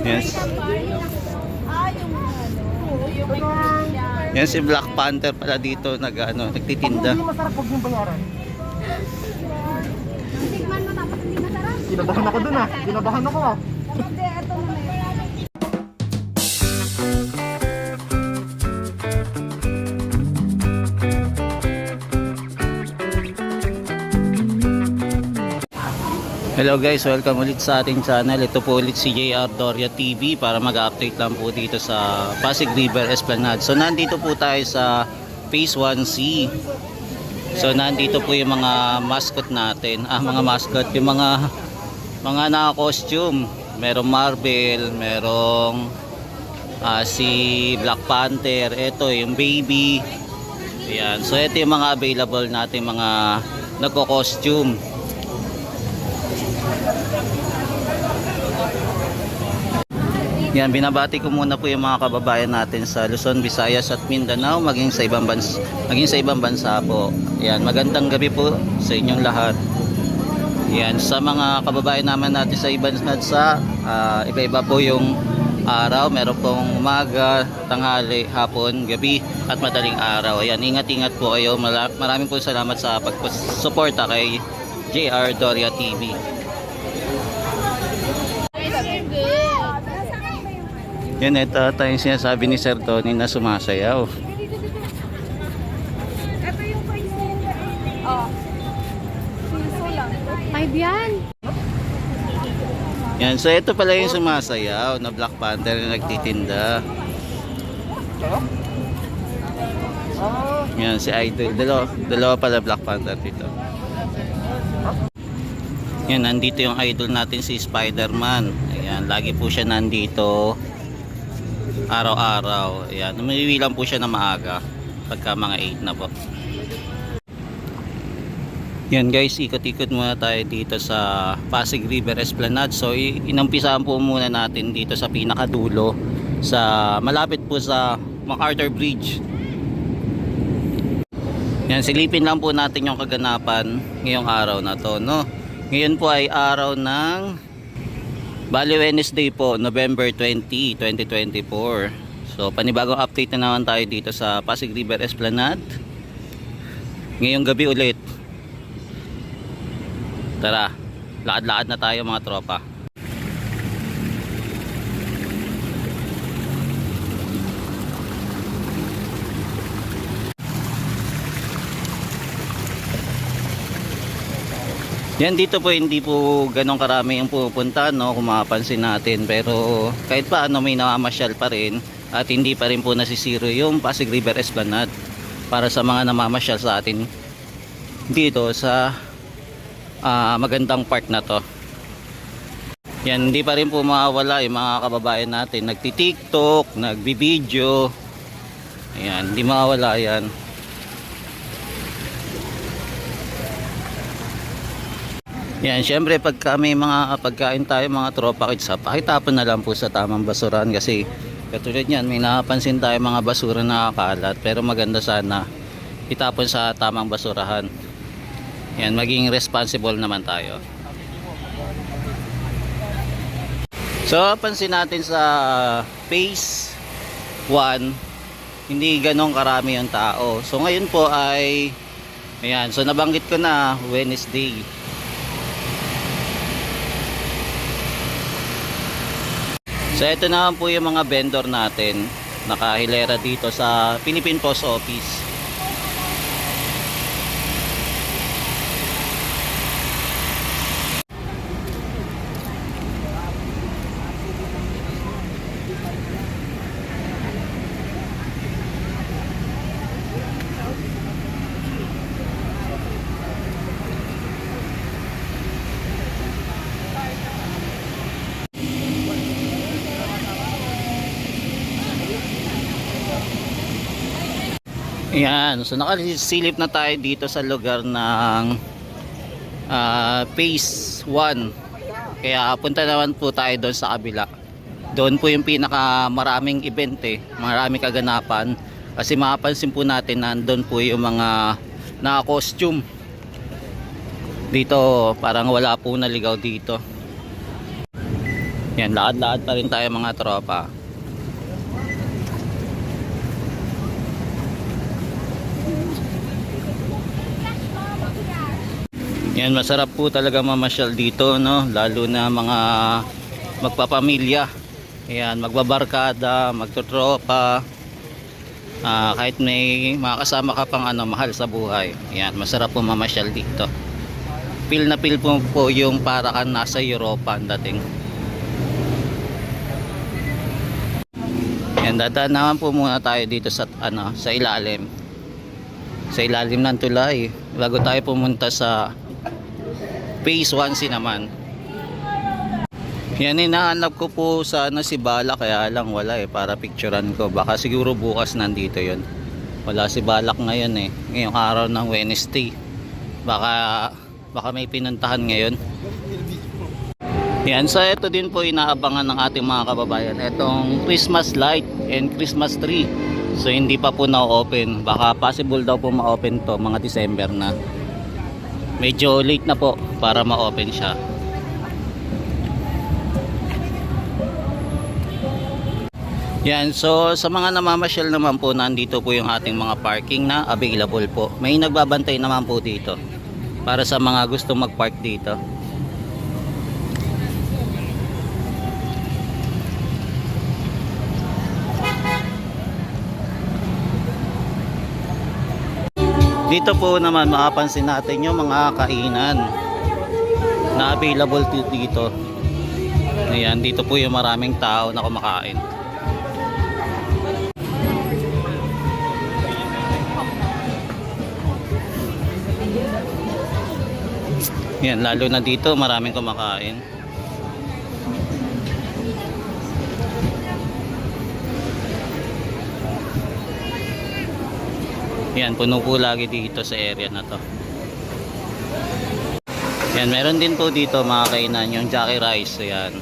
Yes. Yan si Black Panther pala dito nagtitinda. Hindi masarap, huwag yung bayaran. Tikman mo tapos hindi masarap. Kinabahan ako dun ah. Kinabahan ako ah. Hindi, ito na yun. Hello guys, welcome ulit sa ating channel. Ito po ulit si JR Doria TV para mag-update lang po dito sa Pasig River Esplanade. So nandito po tayo sa Phase 1C. So nandito po yung mga mascot natin. Mga mascot, yung mga naka-costume. Merong Marvel, merong si Black Panther, ito yung baby. Ayan. So ito yung mga available natin, mga nagko-costume. Yan, binabati ko muna po yung mga kababayan natin sa Luzon, Visayas at Mindanao, maging sa ibang bansa po. Yan, magandang gabi po sa inyong lahat. Yan, sa mga kababayan naman natin sa ibang bansa, iba-iba po yung araw. Meron pong umaga, tanghali, hapon, gabi at madaling araw. Yan, ingat-ingat po kayo. Maraming po salamat sa pagsuporta kay JR Doria TV. Yan, ito tayong sinasabi ni Sir Tony na sumasayaw. Ito yung price niya. Oh. Piso lang. 5 yan. Yan, so ito pala yung sumasayaw na Black Panther na nagtitinda. Yan, si Idol. Dalawa pala Black Panther dito. Yan, nandito yung idol natin si Spider-Man. Ayan, lagi po siya nandito araw-araw. Ayan, umiwi lang po siya na maaga pagka mga 8 na po. Yan guys, ikot-ikot muna tayo dito sa Pasig River Esplanade. So inumpisahan po muna natin dito sa pinakadulo, sa malapit po sa MacArthur Bridge. Yan, silipin lang po natin yung kaganapan ngayong araw na to, no? Ngayon po ay araw ng Bali Wednesday po, November 20, 2024. So panibagong update na naman tayo dito sa Pasig River Esplanade. Ngayong gabi ulit. Tara, lakad-lakad na tayo mga tropa. Yan, dito po hindi po ganong karami yung pupunta, no, kung mapapansin natin, pero kahit paano may namamasyal pa rin at hindi pa rin po nasisiro yung Pasig River Esplanade para sa mga namamasyal sa atin dito sa magandang park na to. Yan, hindi pa rin po mawawala yung mga kababayan natin nagti-TikTok, nagbi-video. Ayan, hindi mawawala yan. Yan, syempre pagka may mga pagkain tayo mga tropa kids, pakitapon na lang po sa tamang basuran kasi katulad yan, may napansin tayo mga basura na kakalat, pero maganda sana itapon sa tamang basurahan. Yan, maging responsible naman tayo. So pansin natin sa Phase 1, hindi ganong karami yung tao. So ngayon po ay ayan, so nabanggit ko na Wednesday. So ito naman po yung mga vendor natin nakahilera dito sa Philippine Post Office. Ayan, so nakasilip na tayo dito sa lugar ng Phase 1. Kaya punta naman po tayo doon sa kabila. Doon po yung pinaka maraming event maraming kaganapan. Kasi mapapansin po natin na doon po yung mga naka-costume. Dito parang wala po naligaw dito. Yan, lakad-lakad pa rin tayo mga tropa. Yan, masarap po talaga mamasyal dito, no? Lalo na mga magpapamilya. Yan, magbabarkada, magtutropa. Kahit may makakasama ka pang mahal sa buhay. Yan, masarap po mamasyal dito. Feel na feel po yung para ka nasa Europa ang dating. Yan, dadaan naman po muna tayo dito sa sa ilalim. Sa ilalim ng tulay bago tayo pumunta sa Phase 1C naman. Yan, hinahanap ko po sana si Balak, kaya lang wala para picturean ko. Baka siguro bukas nandito yon. Wala si Balak ngayon ngayong araw ng Wednesday. Baka may pinuntahan ngayon. Yan, so ito din po inaabangan ng ating mga kababayan, itong Christmas light and Christmas tree. So hindi pa po na-open. Baka possible daw po ma-open to mga December na. Medyo late na po para ma-open siya. Yan, so sa mga namamasyal naman po, nandito po yung ating mga parking na available po. May nagbabantay naman po dito para sa mga gusto mag-park dito. Dito po naman makapansin natin yung mga kainan na available dito. Ayan, dito po yung maraming tao na kumakain. Yan, lalo na dito maraming kumakain. Yan, puno po lagi dito sa area na to. Yan, meron din po dito mga kainan yung Jackie Rice. Yan.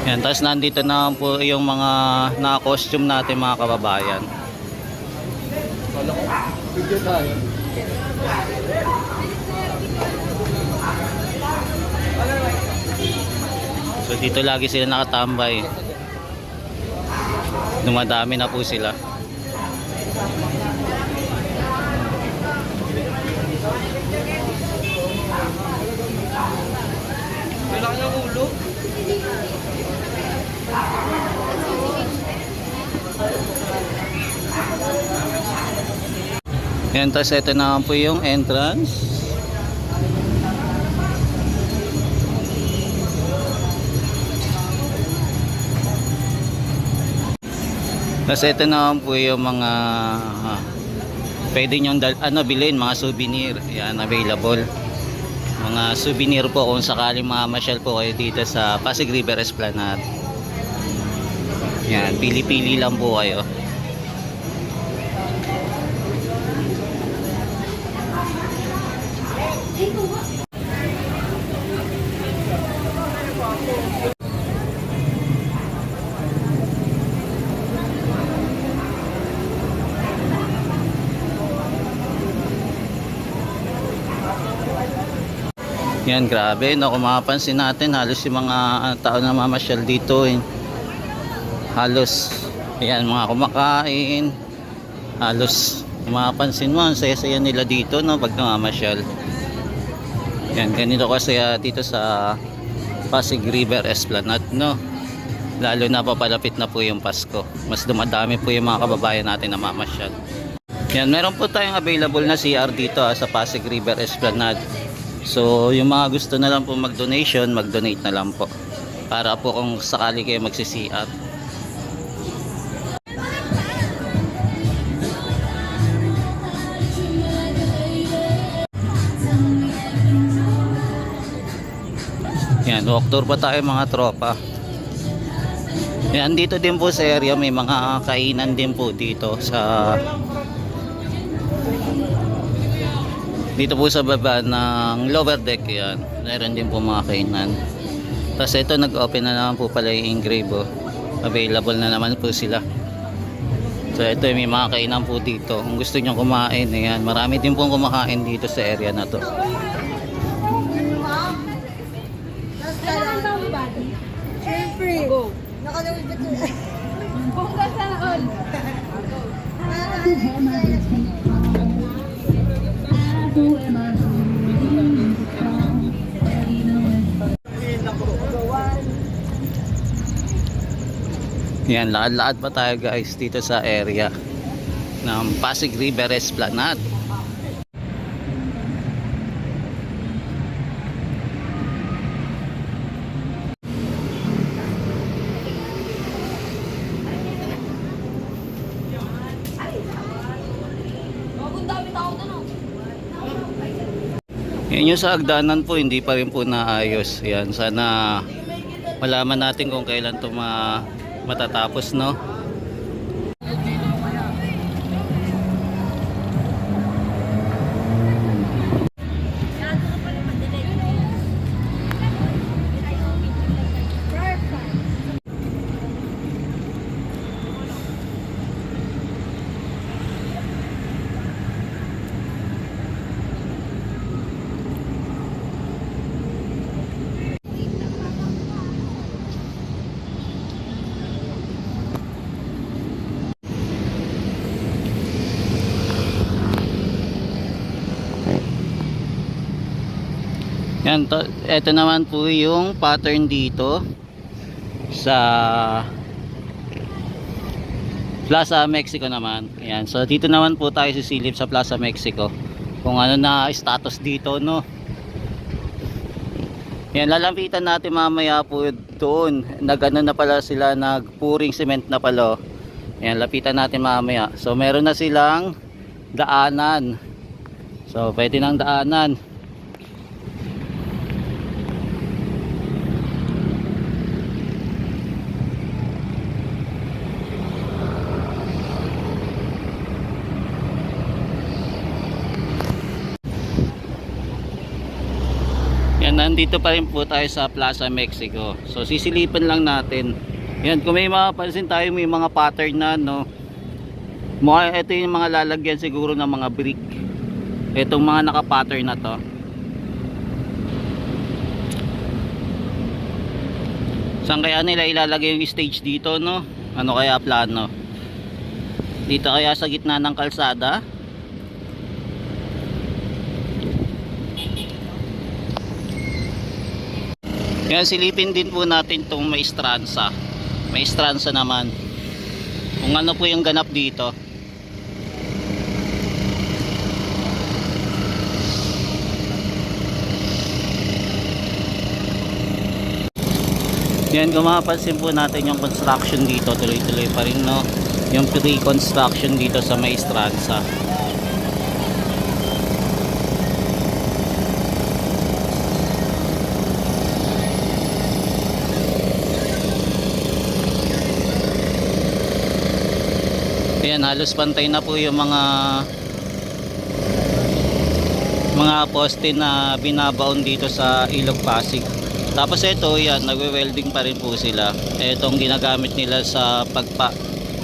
Yan, tapos nandito na po yung mga naka-costume natin mga kababayan. So dito lagi sila nakatambay. Dumadami na po sila. Kailangan yung ulo. Yan, tapos ito naman po yung entrance. Tapos ito naman po yung mga pwede nyong bilhin, mga souvenir. Yan, available. Mga souvenir po kung sakaling mamasyal po kayo dito sa Pasig River Esplanade. Yan, pili-pili lang po kayo. Yan, grabe, no, kung mapapansin natin, halos yung mga tao na mamasyal dito, halos, yan, mga kumakain, halos, kung mapapansin mo, ang saya-saya nila dito, no, pag namamasyal. Yan, ganito kasi dito sa Pasig River Esplanade, no, lalo na papalapit na po yung Pasko, mas dumadami po yung mga kababayan natin na mamasyal. Yan, meron po tayong available na CR dito sa Pasig River Esplanade. So yung mga gusto na lang po mag-donation, mag-donate na lang po para po kung sakali kayo magsi-CR. Yan, walk tour pa tayo mga tropa. Yan, dito din po sa area may mga kainan din po dito sa dito po sa baba ng lower deck. Yan, meron din po mga kainan. Tapos ito, nag-open na naman po pala yung Engrave. Available na naman po sila. So ito may mga kainan po dito. Kung gusto nyo kumain, ayan, marami din pong kumakain dito sa area na to. Siyempre. Nakalawin ba ito? Bongga sana all. Yan, lakad-lakad pa tayo guys dito sa area ng Pasig River Esplanade. Yan yung sa hagdanan po, hindi pa rin po naayos. Yan, sana malaman natin kung kailan ito matatapos, no? Yan, ito naman po yung pattern dito sa Plaza Mexico naman. Yan, so dito naman po tayo sisilip sa Plaza Mexico kung ano na status dito, no? Yan, lalampitan natin mamaya po doon. Nagano na pala sila, nagpuring cement na pala. Yan, lapitan natin mamaya. So meron na silang daanan. So pwede nang daanan. Yan, nandito pa rin po tayo sa Plaza Mexico. So sisilipan lang natin. Yan, kung may mapapansin tayo, may mga pattern na, no. Ito yung mga lalagyan siguro ng mga brick. Itong mga naka-pattern na to. Saan kaya nila ilalagay yung stage dito, no? Ano kaya plano? Dito kaya sa gitna ng kalsada? Yan, silipin din po natin itong Maestranza. Maestranza naman. Kung ano po yung ganap dito. Yan, kung mapapansin po natin yung construction dito, tuloy-tuloy pa rin, no? Yung pre-construction dito sa Maestranza. Ayan, halos pantay na po yung mga poste na binabaon dito sa Ilog Pasig. Tapos ito, yan, nagwe-welding pa rin po sila. Itong ginagamit nila sa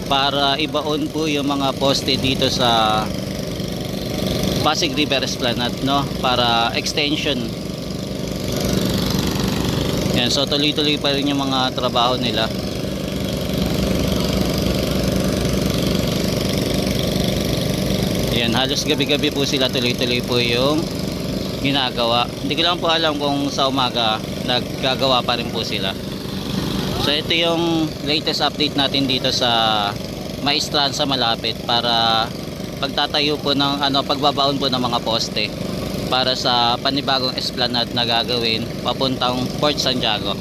para ibaon po yung mga poste dito sa Pasig River Esplanade, no? Para extension. Yan, so tuloy-tuloy pa rin yung mga trabaho nila. Yan, halos gabi-gabi po sila, tuloy-tuloy po yung ginagawa. Hindi ko lang po alam kung sa umaga naggagawa pa rin po sila. So ito yung latest update natin dito sa Maestranza malapit para pagtatayo po ng pagbabaon po ng mga poste para sa panibagong esplanade na gagawin papuntang Port Santiago.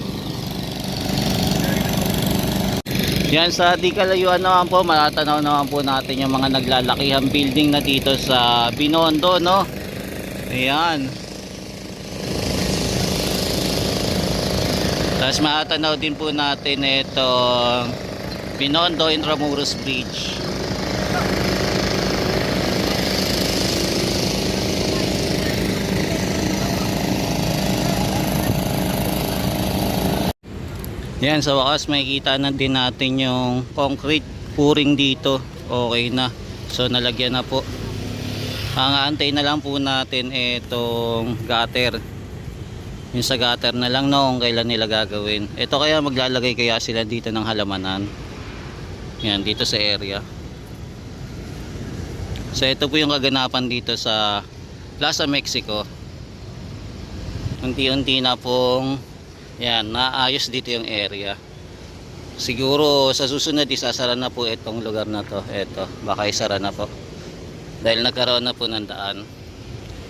Yan, sa di kalayuan naman po, matatanaw naman po natin yung mga naglalakihang building na dito sa Binondo, no? Ayan. Tapos matatanaw din po natin ito Binondo Intramuros Bridge. Yan, sa wakas makikita na din natin yung concrete pouring dito okay na. So nalagyan na po. Ang aantay na lang po natin itong gutter. Yung sa gutter na lang noong kailan nila gagawin. Ito kaya maglalagay kaya sila dito ng halamanan. Yan, dito sa area. So ito po yung kaganapan dito sa Plaza Mexico. Unti-unti na pong yan, naayos dito yung area. Siguro sa susunod isasara na po itong lugar na to. Ito, baka isara na po. Dahil nagkaroon na po ng daan.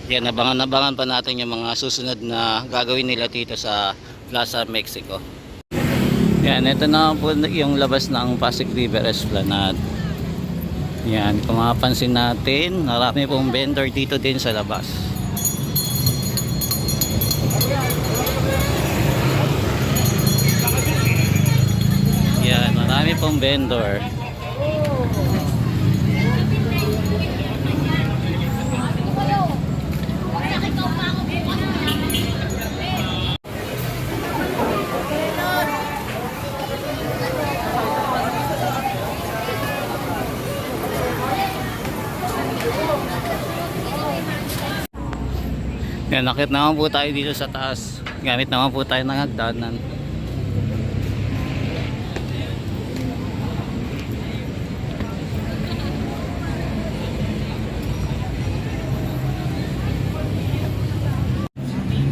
Yan, abangan pa natin yung mga susunod na gagawin nila dito sa Plaza Mexico. Yan, ito na po yung labas ng Pasig River Esplanade. Yan, kung mapapansin natin, marami pong vendor dito din sa labas. Yan, marami pong vendor. Yan, nakit naman po tayo dito sa taas. Gamit naman po tayo ng hagdanan.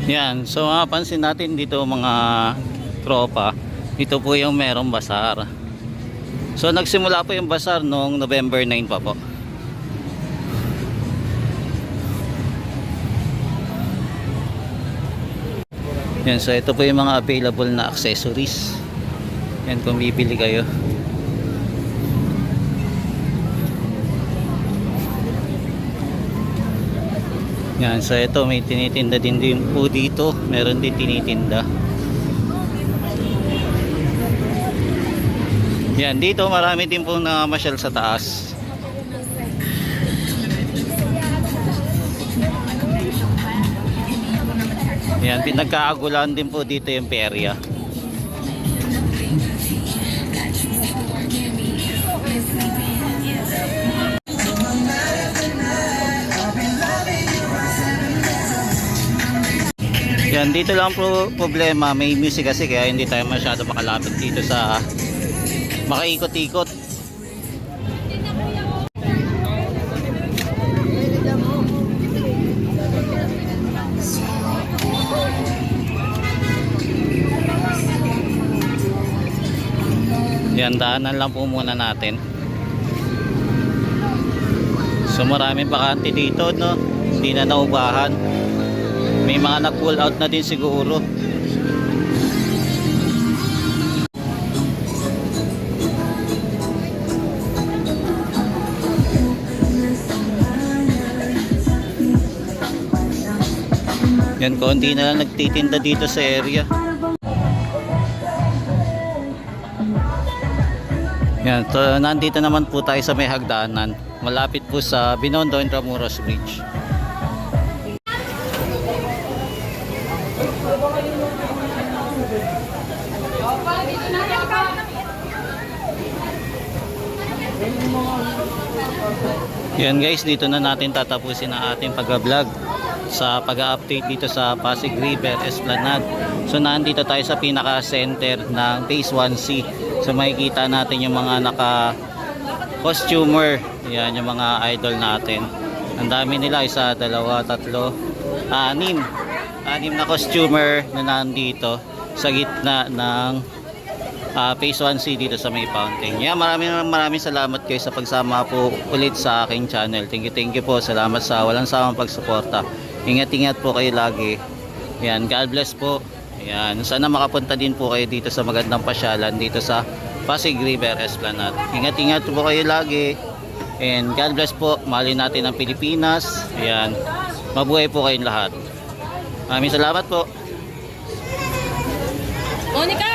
Yan, so mapapansin natin dito mga tropa, dito po yung merong basar. So nagsimula po yung basar noong November 9 pa po. Yan, so ito po yung mga available na accessories. Yan, kung bibili kayo. Yan, so ito may tinitinda din po dito. Meron din tinitinda. Yan, dito marami din po nakamasyal sa taas. Yan, pinagkaagulan din po dito yung perya. Yan, dito lang po problema, may music kasi kaya hindi tayo masyado makalapit dito sa makaikot-ikot. Yan, daanan lang po muna natin. So maraming bakante dito, no? Hindi na naubahan. May mga nag-pull out na din siguro. Yan, konti na lang nagtitinda dito sa area. Yan, so nandito naman po tayo sa may hagdanan. Malapit po sa Binondo Intramuros Bridge. Yan guys, dito na natin tatapusin ang ating pag-vlog sa pag-update dito sa Pasig River Esplanade. So nandito tayo sa pinaka-center ng Phase 1C. So makikita natin yung mga naka-costumer. Yan, yung mga idol natin. Ang dami nila, 1, 2, 3, 6 na costumer na nandito sa gitna ng Phase 1C dito sa may fountain. Yeah, maraming salamat kayo sa pagsama po ulit sa aking channel. Thank you po. Salamat sa walang sawang pagsuporta. Ingat po kayo lagi. Yan, God bless po. Yan, sana makapunta din po kayo dito sa magandang pasyalan dito sa Pasig River Esplanade. Ingat po kayo lagi. And God bless po. Mahalin natin ang Pilipinas. Yan. Mabuhay po kayong lahat. Maraming salamat po. Monica!